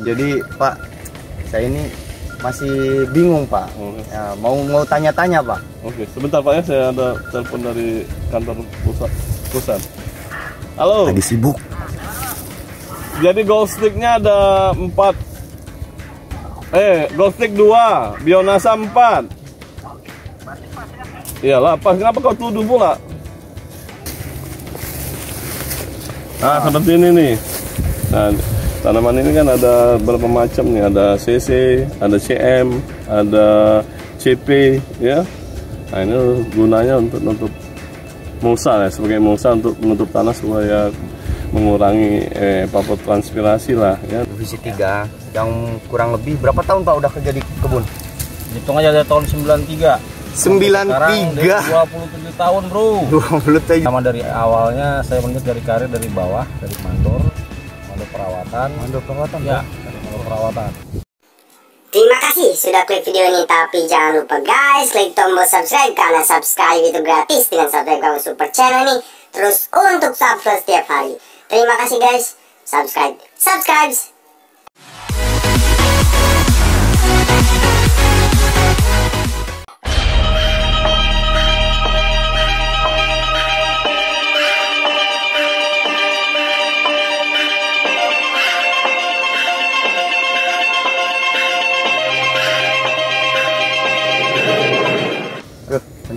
Jadi Pak, saya ini masih bingung Pak. Ya, mau tanya-tanya Pak. Oke, sebentar Pak ya, saya ada telepon dari kantor pusat. Halo. Lagi sibuk. Jadi gold sticknya ada 4. Gold stick 2, Bionasa 4. Iyalah, pas kenapa kau tuduh pula? Nah, seperti ini nih. Nah, tanaman ini kan ada berapa macam nih, ada CC, ada CM, ada CP, ya. Nah, ini gunanya untuk menutup mulsa ya, sebagai mulsa untuk menutup tanah supaya mengurangi evapotranspirasi lah ya. Divisi 3 yang kurang lebih berapa tahun Pak udah kerja di kebun? Hitung aja dari tahun 93. 93. 27 tahun, Bro. 27. Sama dari awalnya saya menit dari karir dari bawah, dari mandor perawatan. Mandor perawatan ya, dari mandor perawatan. Terima kasih sudah klik video ini, tapi jangan lupa guys, klik tombol subscribe karena subscribe itu gratis dengan subscribe kamu super channel ini. Terus untuk subscribe setiap hari. Terima kasih guys, subscribe.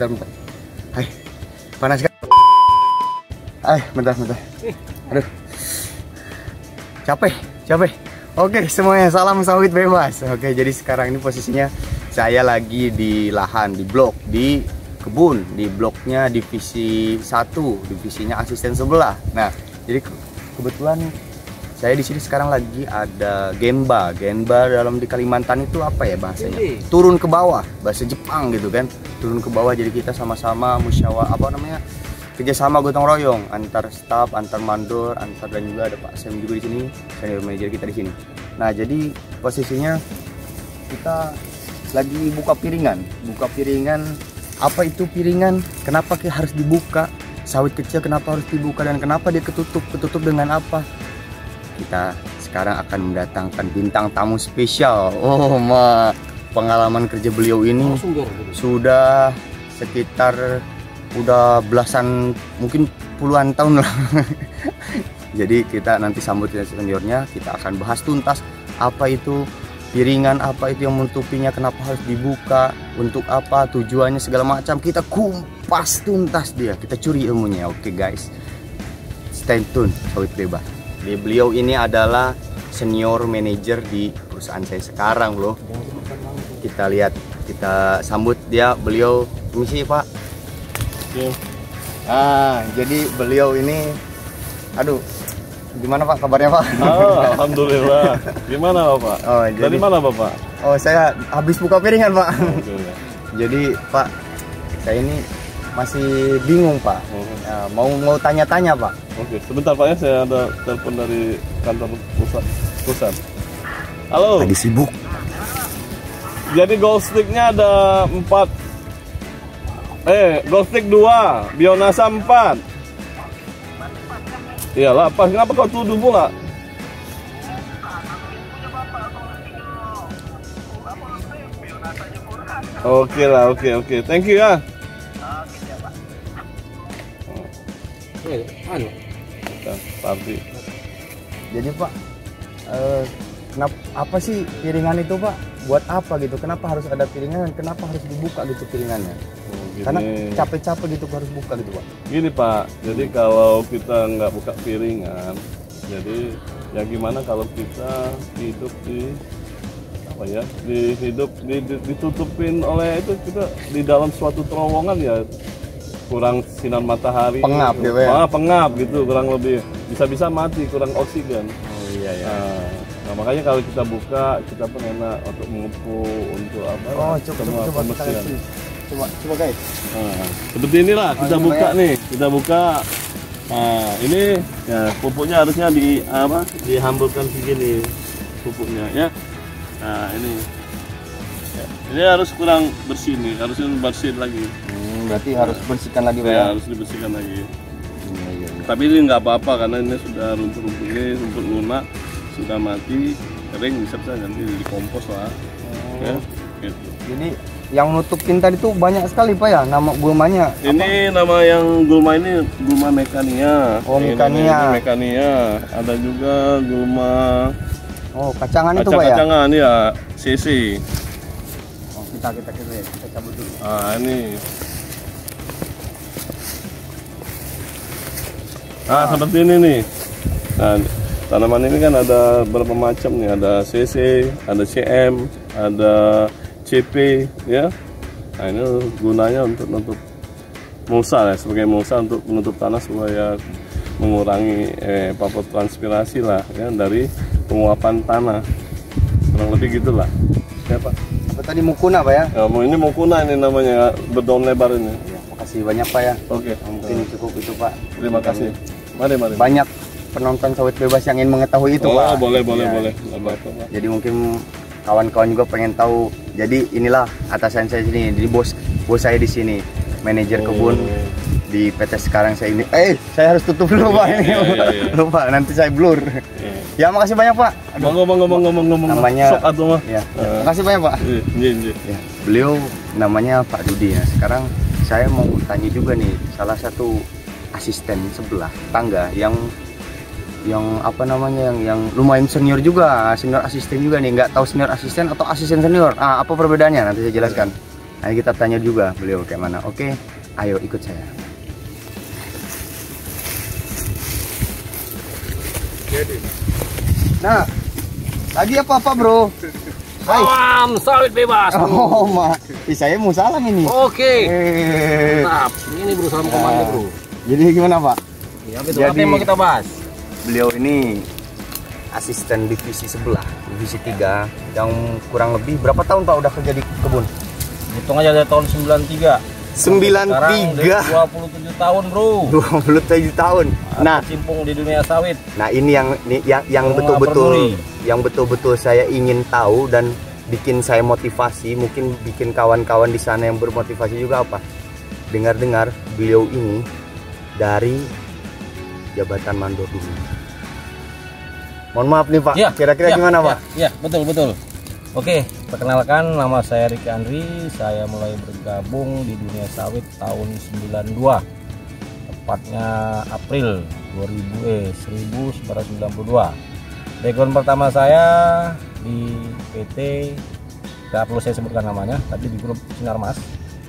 Bentar. Hai. Panas kan? Bentar. Aduh. Capek. Oke, semuanya salam sawit bebas. Oke, jadi sekarang ini posisinya saya lagi di lahan, di blok, di kebun, di bloknya divisi 1, divisinya asisten sebelah. Nah, jadi kebetulan saya di sini sekarang lagi ada Genba. Genba dalam di Kalimantan itu apa ya bahasanya? Turun ke bawah, bahasa Jepang gitu kan. Turun ke bawah, jadi kita sama-sama musyawarah kerjasama gotong royong antar staf, antar mandor, dan juga ada Pak Sam juga di sini, senior manager kita di sini. Nah, jadi posisinya kita lagi buka piringan. Apa itu piringan? Kenapa harus dibuka? Sawit kecil kenapa harus dibuka dan kenapa dia ketutup dengan apa? Kita sekarang akan mendatangkan bintang tamu spesial. Pengalaman kerja beliau ini sudah sekitar belasan, mungkin puluhan tahun lah. Jadi kita nanti sambut seniornya, kita akan bahas tuntas apa itu piringan, apa itu yang menutupinya, kenapa harus dibuka, untuk apa, tujuannya, segala macam. Kita kumpas tuntas dia, kita curi ilmunya. Oke guys, stay tune sawit bebas. Beliau ini adalah senior manager di perusahaan saya sekarang loh. Kita lihat, kita sambut dia. Beliau, permisi Pak. Jadi beliau ini, gimana Pak kabarnya Pak? Alhamdulillah. Gimana Bapak? Dari mana Bapak? Saya habis buka piringan Pak. Jadi Pak, saya ini masih bingung Pak. Mau tanya-tanya Pak. Oke, sebentar Pak ya, saya ada telepon dari kantor pusat. Halo. Lagi sibuk. Jadi gold sticknya ada 4. Gold stick 2, Bionasa 4. Iyalah, pas kenapa kau tuduh pula? Oke lah, oke. Thank you ya. Party. Jadi Pak, kenapa apa sih piringan itu Pak? Buat apa gitu? Kenapa harus ada piringan? Kenapa harus dibuka gitu piringannya? Karena capek-capek gitu harus buka gitu Pak. Gini Pak, jadi kalau kita nggak buka piringan, jadi ya gimana kalau kita hidup di ditutupin oleh itu, kita di dalam suatu terowongan ya, kurang sinar matahari, pengap gitu ya. Pengap gitu, kurang lebih bisa mati, kurang oksigen. Iya. Nah, makanya kalau kita buka, kita enak untuk mengepul, untuk apa? Coba guys. Seperti inilah kita buka nih, Nah, ini ya pupuknya harusnya dihamburkan segini pupuknya ya. Nah, ini harus kurang bersih nih, harusnya bersih lagi. Berarti harus bersihkan lagi Pak. Ya, harus dibersihkan lagi. Tapi ini nggak apa-apa karena ini sudah rumput-rumput lunak, sudah mati. kering bisa nanti dikompos lah. Ya, gitu. Jadi yang nutupin tadi tuh banyak sekali Pak ya, nama gulmanya. Ini nama yang gulma ini gulma mekania. Oh, mekania. Ini mekania. Ada juga gulma Kacangan itu Pak ya? Kacangan ya, CC. Oh, kita cabut dulu. Ini. Seperti ini nih. Nah, tanaman ini kan ada berapa macam nih, ada CC, ada CM, ada CP, ya. Nah, ini gunanya untuk menutup mulsa ya, sebagai mulsa untuk menutup tanah supaya mengurangi evapotranspirasi lah ya dari penguapan tanah. Kurang lebih gitulah. Ya, Pak. Apa tadi mukuna Pak ya? Ini mukuna ini namanya, berdaun lebar ini. Ya, makasih banyak Pak ya. Oke. Mungkin cukup itu Pak. Terima kasih. Mari. Banyak penonton sawit bebas yang ingin mengetahui itu Pak. Boleh. Ya. Jadi mungkin kawan-kawan juga pengen tahu. Jadi inilah atasan saya sini. Jadi bos saya di sini, manajer kebun di PT sekarang saya ini. Saya harus tutup dulu Pak. Lupa nanti saya blur. Ya makasih banyak Pak. Ngomong. Namanya sok atau mah. Ya. Makasih banyak Pak. Iya. Ya, beliau namanya Pak Dudi ya. Sekarang saya mau tanya juga nih, salah satu asisten sebelah tangga yang apa namanya yang lumayan senior juga, senior asisten juga nih, nggak tahu senior asisten atau asisten senior. Apa perbedaannya nanti saya jelaskan. Nanti kita tanya juga beliau kayak mana. Oke, ayo ikut saya. Nah, tadi apa Bro? Salam sawit bebas. Oh, saya mau salam ini. Oke. Mantap. Ini Bro, salam komando Bro. Jadi gimana Pak? Ya, betul. Apa yang mau kita bahas? Beliau ini asisten divisi sebelah, divisi 3 yang kurang lebih berapa tahun Pak udah kerja di kebun? Hitung aja dari tahun 93. 93. 27 tahun Bro. 27 tahun. Nah, cimpung di dunia sawit. Nah, ini yang betul-betul saya ingin tahu dan bikin saya motivasi, mungkin bikin kawan-kawan di sana yang bermotivasi juga apa? Dengar-dengar beliau ini dari jabatan mandor dulu. Mohon maaf nih Pak, kira-kira gimana Pak? Iya, betul. Oke, perkenalkan nama saya Riki Andri. Saya mulai bergabung di dunia sawit tahun 92, tepatnya April 1992. Background pertama saya di PT, tidak perlu saya sebutkan namanya, tadi di grup Sinarmas,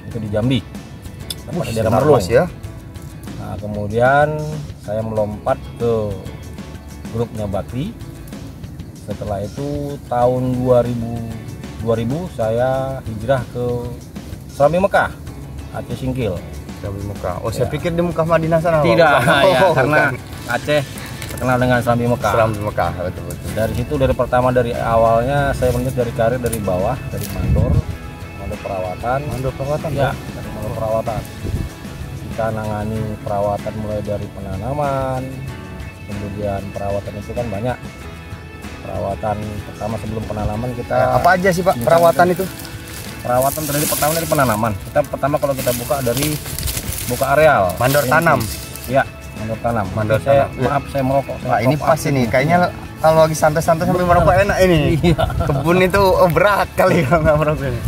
itu di Jambi, di daerah Merlung ya. Nah, kemudian saya melompat ke grupnya Bakti. Setelah itu tahun 2000 saya hijrah ke Serambi Mekah, Aceh Singkil. Serambi Mekah. Oh, saya pikir di Mekah Madinah sana. Tidak, karena Aceh terkenal dengan Serambi Mekah. Serambi Mekah, betul. Dari situ dari awalnya saya menit dari karir dari bawah, dari mandor perawatan. Mandor perawatan ya, dari mandor perawatan. Kita nangani perawatan mulai dari penanaman, kemudian perawatan itu kan banyak. Perawatan pertama sebelum penanaman kita apa aja sih Pak perawatan itu? Perawatan dari pertama dari penanaman. Kita pertama kalau kita buka areal. Mandor tanam. Ya, mandor tanam. Maaf saya merokok. Pak ini pas ini kayaknya kalau lagi santai-santai sambil merokok enak ini. Kebun itu berat kali kalau nggak merokok ini.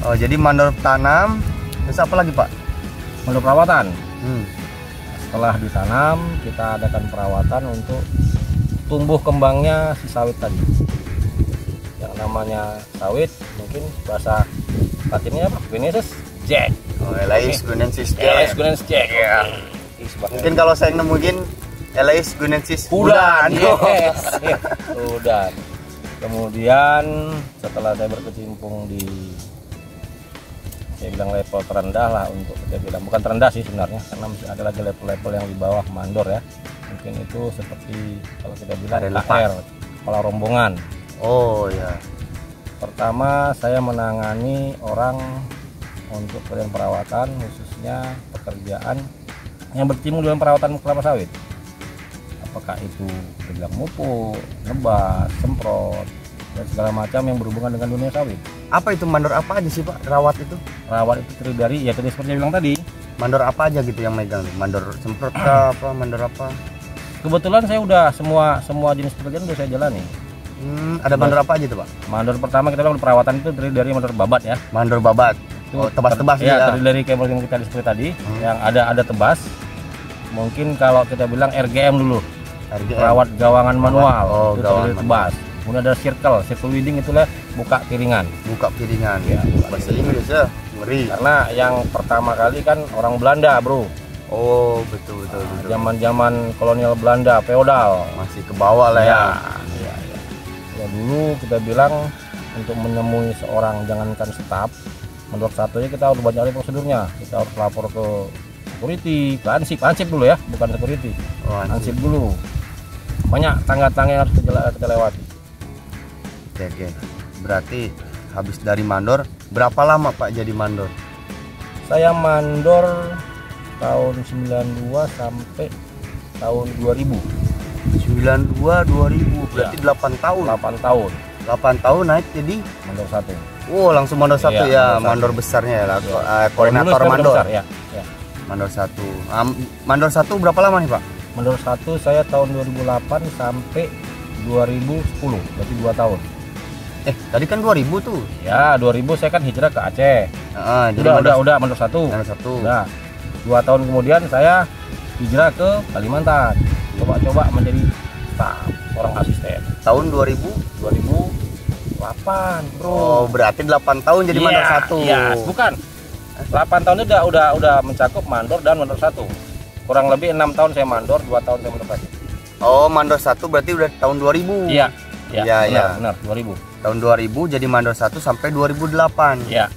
Oh, jadi mandor tanam. Terus apa lagi Pak? Mandor perawatan. Setelah ditanam kita adakan perawatan untuk tumbuh kembangnya si sawit tadi. Yang namanya sawit mungkin bahasa latinnya apa? Guinensis Jack. Elais Guinensis Jack. Elais Guinensis Jack. Ya. Mungkin kalau saya nemuin Elais Guinensis Udan. Udan. Kemudian setelah saya berkecimpung di, saya bilang level terendah lah, untuk saya bilang bukan terendah sih sebenarnya, karena masih ada lagi level-level yang di bawah mandor ya. Mungkin itu seperti kalau kita bilang KR, kepala rombongan. Oh ya. Pertama saya menangani orang untuk pekerjaan perawatan, khususnya pekerjaan yang berkecimpung dalam perawatan kelapa sawit. Apakah itu bilang mupuk, nebas, semprot, dan segala macam yang berhubungan dengan dunia sawit. Apa itu mandor apa aja sih Pak? Rawat itu? Rawat itu terdiri dari, ya tadi seperti yang bilang tadi. Mandor apa aja gitu yang megang? Mandor semprot kah, apa? Mandor apa? Kebetulan saya udah semua jenis pekerjaan udah saya jalani. Ada mandor apa aja tuh Pak? Mandor pertama kita bilang perawatan itu dari mandor babat ya. Mandor babat. Oh, tebas-tebas ya. ya. Terdiri dari kabel yang kita seperti tadi, yang ada tebas. Mungkin kalau kita bilang RGM dulu. RGM. Perawat gawangan manual. Oh, itu gawangan terdiri tebas. Kemudian ada circle weeding itulah buka piringan. Buka piringan. Ya, bahasa Inggris ya. Ngeri. Karena yang pertama kali kan orang Belanda, Bro. Oh, betul. Zaman-zaman kolonial Belanda, feodal. Masih ke bawah lah ya. Ya. Ya dulu kita bilang untuk menemui seorang jangankan staf, menurut satunya kita harus banyak prosedurnya. Kita harus lapor ke security, ke ansip dulu ya, bukan security. Oh, ansip dulu. Banyak tangga-tangga yang harus kita lewati. Oke. Berarti habis dari mandor, berapa lama Pak jadi mandor? Saya mandor tahun 92 sampai tahun 2000. 92 2000 berarti Ya. 8 tahun. 8 tahun 8 tahun naik jadi mandor 1. oh, langsung mandor 1 ya, Iya, mandor mandor besarnya ya, Iya. koordinator Dulu saya mandor. besar, ya. Mandor 1. Mandor 1 berapa lama nih, Pak? Mandor 1 saya tahun 2008 sampai 2010, berarti 2 tahun. Tadi kan 2000 tuh. Ya, 2000 saya kan hijrah ke Aceh. Jadi Udah mandor 1. Mandor 1. Udah. 2 tahun kemudian saya hijrah ke Kalimantan. Coba menjadi staf, orang asisten. Tahun 2000. 2008, Bro. Oh, berarti 8 tahun jadi mandor 1. Iya, bukan. 8 tahun itu udah mencakup mandor dan mandor 1. Kurang lebih 6 tahun saya mandor, 2 tahun saya mandor 1. Oh, mandor 1 berarti udah tahun 2000. Iya. Benar, 2000. Tahun 2000 jadi mandor 1 sampai 2008. Iya.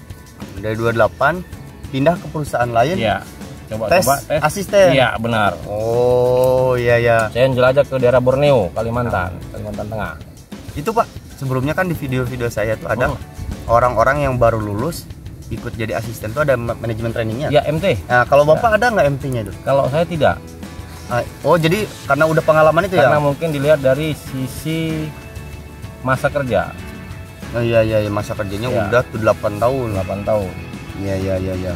Dari 28 pindah ke perusahaan lain. Iya. Coba Tes asisten. Iya, benar. Oh, iya. Saya jelajah ke daerah Borneo, Kalimantan Tengah. Itu Pak, sebelumnya kan di video-video saya tuh ada orang-orang yang baru lulus ikut jadi asisten tuh ada manajemen trainingnya. Ya, MT. Nah, kalau Bapak ada nggak MT-nya itu? Kalau saya tidak. Oh, jadi karena udah pengalaman itu Karena ya? mungkin dilihat dari sisi masa kerja. Oh, iya, masa kerjanya Ya. udah tuh 8 tahun. 8 tahun. Iya.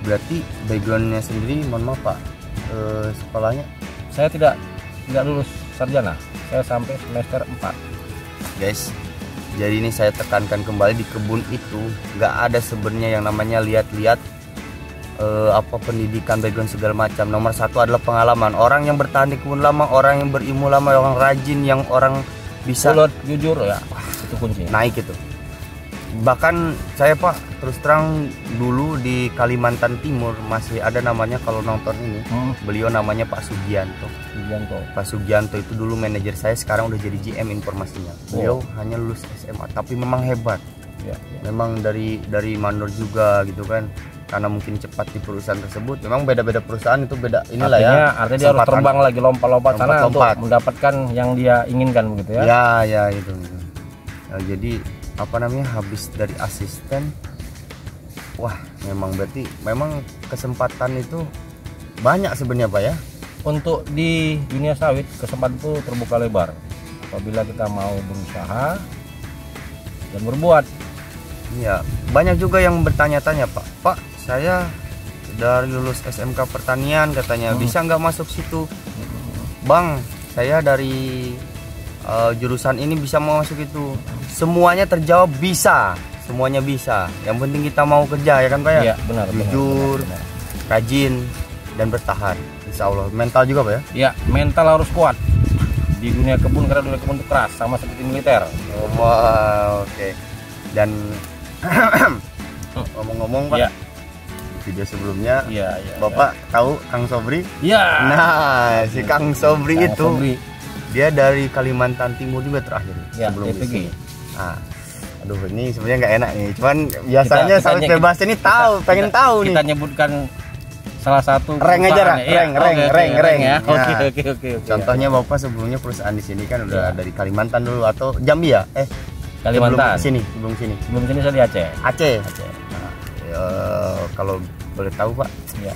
Berarti backgroundnya sendiri, mohon maaf Pak, sekolahnya? Saya tidak lulus sarjana. Saya sampai semester 4. Guys, jadi ini saya tekankan kembali, di kebun itu nggak ada sebenarnya yang namanya lihat-lihat apa pendidikan, background segala macam. Nomor 1 adalah pengalaman. Orang yang bertahan di kebun lama, orang yang berilmu lama, orang rajin, yang orang bisa Mulut, jujur ya, itu kuncinya. naik itu. Bahkan saya Pak, terus terang dulu di Kalimantan Timur masih ada namanya, kalau nonton ini beliau namanya Pak Sugianto. Pak Sugianto itu dulu manajer saya, sekarang udah jadi GM informasinya. Beliau hanya lulus SMA tapi memang hebat. Ya. Memang dari mandor juga gitu kan. Karena mungkin cepat di perusahaan tersebut. Memang beda-beda perusahaan itu beda inilah Artinya dia harus terbang lagi, lompat-lompat sana untuk mendapatkan yang dia inginkan begitu ya. Ya itu. Nah, jadi apa namanya, habis dari asisten, wah memang berarti memang kesempatan itu banyak sebenarnya Pak ya. Untuk di dunia sawit kesempatan itu terbuka lebar apabila kita mau berusaha dan berbuat. Iya, banyak juga yang bertanya-tanya Pak, saya dari lulus SMK pertanian katanya, bisa nggak masuk situ? Bang, saya dari jurusan ini bisa mau masuk itu. Semuanya terjawab bisa, semuanya bisa. Yang penting kita mau kerja ya kan Pak ya? Iya, benar. Jujur, benar. rajin dan bertahan. Insya Allah. Mental juga Pak ya? Ya, mental harus kuat di dunia kebun, karena dunia kebun itu keras, sama seperti militer. Wow, oke. Dan ngomong-ngomong Pak, Ya. di video sebelumnya Bapak tahu Kang Sobri? Ya. Nah, si Kang Sobri Kang itu Sobri. dia dari Kalimantan Timur juga terakhir Ya, sebelum di EPG. sini. Nah, aduh ini sebenarnya nggak enak nih. Cuman biasanya sawit bebas ini pengen tahu nih. Kita nyebutkan salah satu Reng aja, reng ya. Nah, Oke. Contohnya Bapak sebelumnya perusahaan di sini kan udah dari Kalimantan dulu atau Jambi ya? Kalimantan. Sebelum sini. Sebelum sini saya di Aceh. Aceh. Nah, kalau boleh tahu Pak, Ya.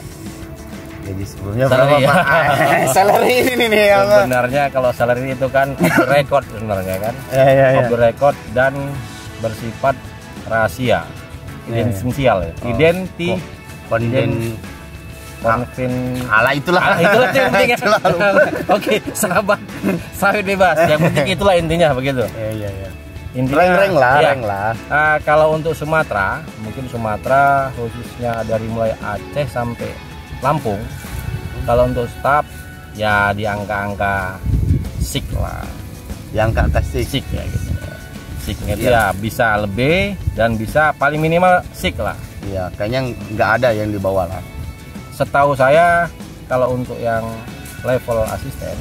jadi sebelumnya Salary, berapa Pak? Salary ini nih yang Sebenarnya kalau salary itu kan off the record sebenarnya kan. ya. Off the record dan bersifat rahasia. Identisial ya. Konvin. Alah itulah. Itulah yang penting ya. Oke, sahabat sawit bebas. Yang penting itulah intinya begitu. Iya. Intinya Reng iya. lah. Kalau untuk Sumatera, mungkin Sumatera khususnya dari mulai Aceh sampai Lampung. Kalau untuk staf ya di angka-angka sik lah. Di angka atas Sik ya gitu. Siknya itu ya bisa lebih dan bisa paling minimal sik lah. Iya, kayaknya nggak ada yang di bawah lah. Setahu saya kalau untuk yang level asisten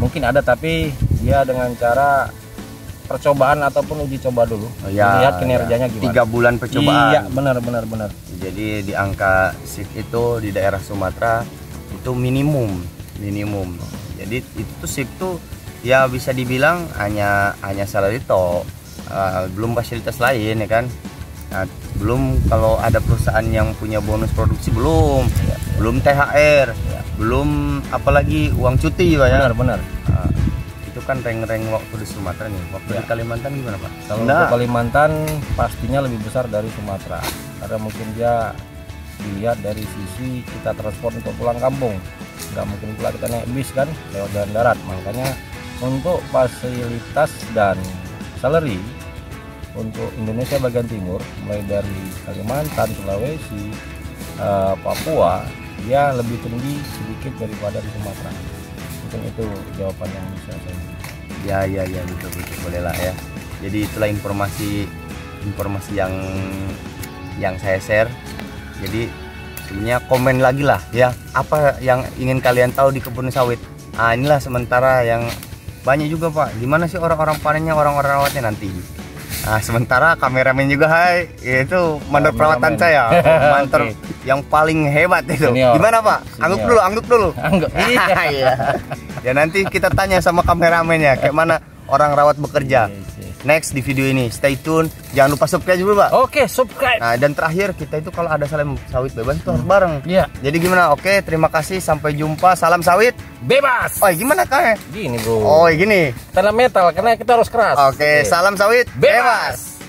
mungkin ada, tapi dia dengan cara percobaan ataupun uji coba dulu. Lihat kinerjanya gimana. 3 bulan percobaan. Iya, benar. Jadi di angka sik itu di daerah Sumatera itu minimum. Jadi itu sik tuh ya bisa dibilang hanya salary top, belum fasilitas lain ya kan. Nah, belum kalau ada perusahaan yang punya bonus produksi belum THR, belum apalagi uang cuti Pak ya. Benar. Itu kan reng-reng waktu di Sumatera nih. Waktu di Kalimantan gimana Pak? Kalau untuk Kalimantan pastinya lebih besar dari Sumatera, karena mungkin dia dilihat dari sisi kita transport untuk pulang kampung, nggak mungkin pula kita naik bis kan lewat jalan darat. Makanya untuk fasilitas dan salary untuk Indonesia bagian timur, mulai dari Kalimantan, Sulawesi, Papua, dia lebih tinggi sedikit daripada di Sumatera. Mungkin itu jawaban yang bisa saya beri. Ya betul boleh lah ya. Jadi itulah informasi yang saya share. Jadi sebenarnya komen lagi lah ya, apa yang ingin kalian tahu di kebun sawit. Inilah sementara yang banyak juga Pak, gimana sih orang-orang panennya, orang-orang rawatnya nanti. Sementara kameramen juga itu menurut perawatan saya mantor yang paling hebat itu. Senior. Gimana Pak? Angguk dulu. Iya. Ya nanti kita tanya sama kameramennya kayak mana orang rawat bekerja. Next di video ini, stay tune. Jangan lupa subscribe dulu Pak. Oke, subscribe. Nah, dan terakhir kita itu kalau ada salam sawit bebas itu harus bareng. Iya. Jadi gimana? Oke, terima kasih, sampai jumpa. Salam sawit bebas. Oh, gimana Kak? Gini bro. Oh, gini. Tanam metal karena kita harus keras. Oke, salam sawit bebas.